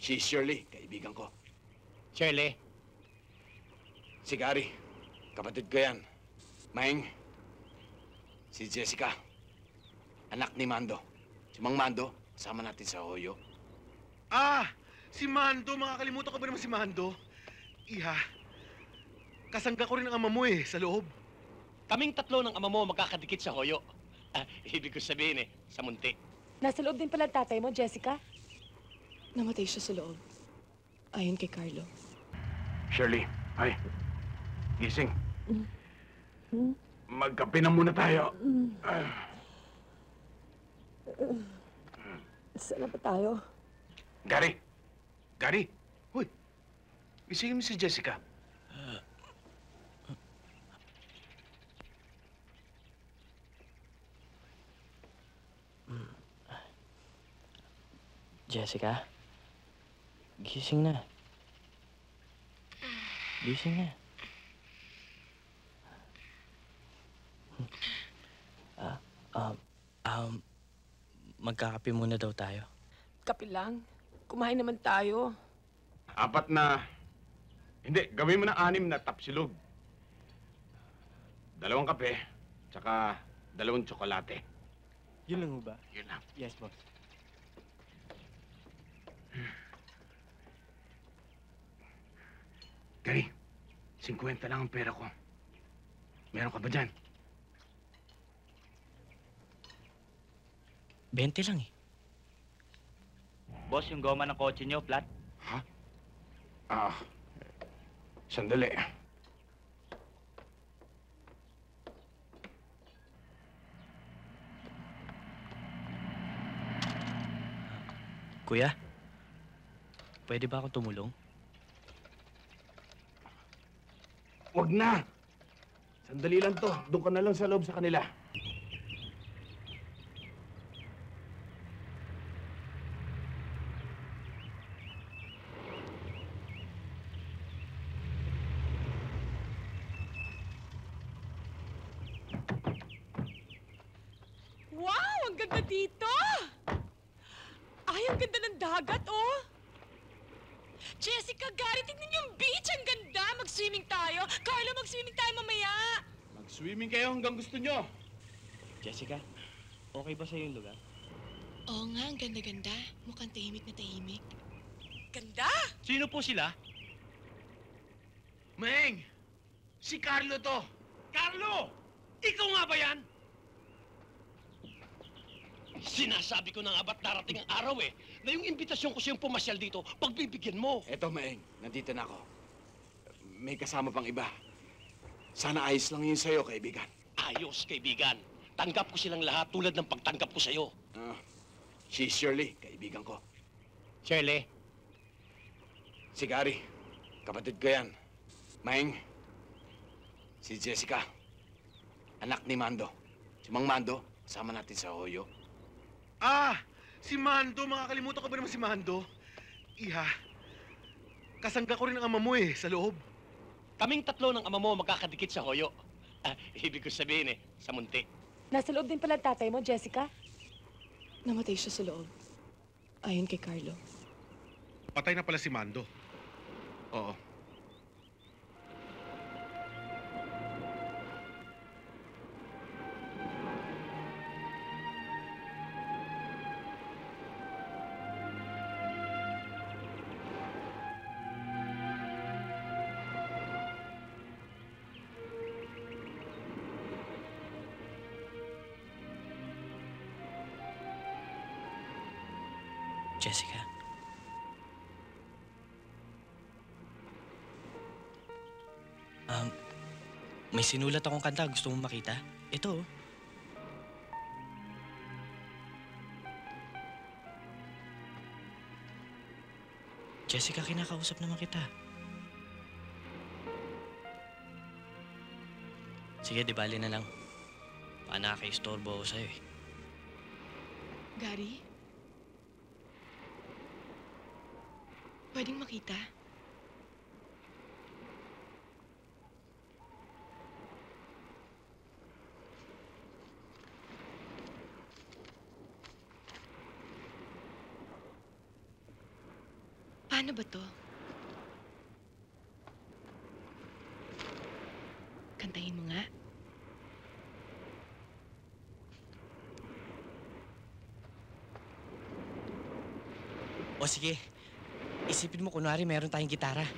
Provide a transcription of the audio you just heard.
Si Shirley, kaibigan ko. Shirley? Si Gary, kapatid ko yan. Maeng, si Jessica, anak ni Mando. Si Mang Mando, kasama natin sa Hoyo. Ah! Si Mando! Makakalimutan ko ba naman si Mando? Iha, kasangga ko rin ang ama mo sa loob. Kaming tatlo ng ama mo magkakadikit sa Hoyo. Ibig ko sabihin sa munti. Nasa loob din pala tatay mo, Jessica? Namatay siya sa loob. Ayon kay Carlo. Shirley, ay, gising. Magkape na muna tayo. Saan na ba tayo? Gary! Gary! Hoy! Gisingin mo si Jessica. Jessica? Gising na. Gising na. Magkakape muna daw tayo. Kape lang. Kumain naman tayo. 4 na... Hindi, gawin mo na 6 na tapsilog. 2 kape, tsaka 2 tsokolate. Yun lang ba? Yun lang. Yes, boss. Gary, 50 lang ang pera ko. Meron ka ba dyan? 20 lang eh. Boss, yung goma ng kotse nyo, flat. Ha? Sandali. Kuya, pwede ba ako tumulong? Wag na! Sandali lang to. Doon ka na lang sa loob sa kanila. Wow! Ang ganda dito! Ay, ang ganda ng dagat, oh! Jessica, Gary, tignan niyo yung beach! Ang ganda! Mag-swimming tayo! Carlo, mag-swimming tayo mamaya! Mag-swimming kayo hanggang gusto nyo. Jessica, okay ba sa'yo yung lugar? Oo nga, ang ganda-ganda. Mukhang tahimik na tahimik. Ganda! Sino po sila? Meng! Si Carlo to! Carlo! Ikaw nga ba yan? Sinasabi ko na nga ba't darating ang araw na yung imbitasyon ko siyang pumasyal dito, pagbibigyan mo. Eto, Maeng. Nandito na ako. May kasama pang iba. Sana ayos lang yun sa'yo, kaibigan. Ayos, kaibigan. Tanggap ko silang lahat tulad ng pagtanggap ko sa'yo. Si Shirley, kaibigan ko. Shirley? Si Gary, kapatid ko yan. Maeng, si Jessica, anak ni Mando. Si Mang Mando, kasama natin sa Hoyo. Ah! Si Mando! Makakalimutan ko ba naman si Mando? Iha, kasangga ko rin ang ama mo sa loob. Kaming tatlo ng ama mo magkakadikit sa Hoyo. Ibig ko sabihin sa munti. Nasa loob din pala tatay mo, Jessica? Namatay siya sa loob. Ayon kay Carlo. Patay na pala si Mando. Oo. Jessica. May sinulat akong kanta. Gusto mong makita? Ito, oh. Jessica, kinakausap naman kita. Sige, di bali na lang. Baka nakaka-istorbo ako sa'yo eh. Gary? Pwedeng makita? Paano ba to? Kantahin mo nga. O sige, isipin mo kunwari meron tayong gitara.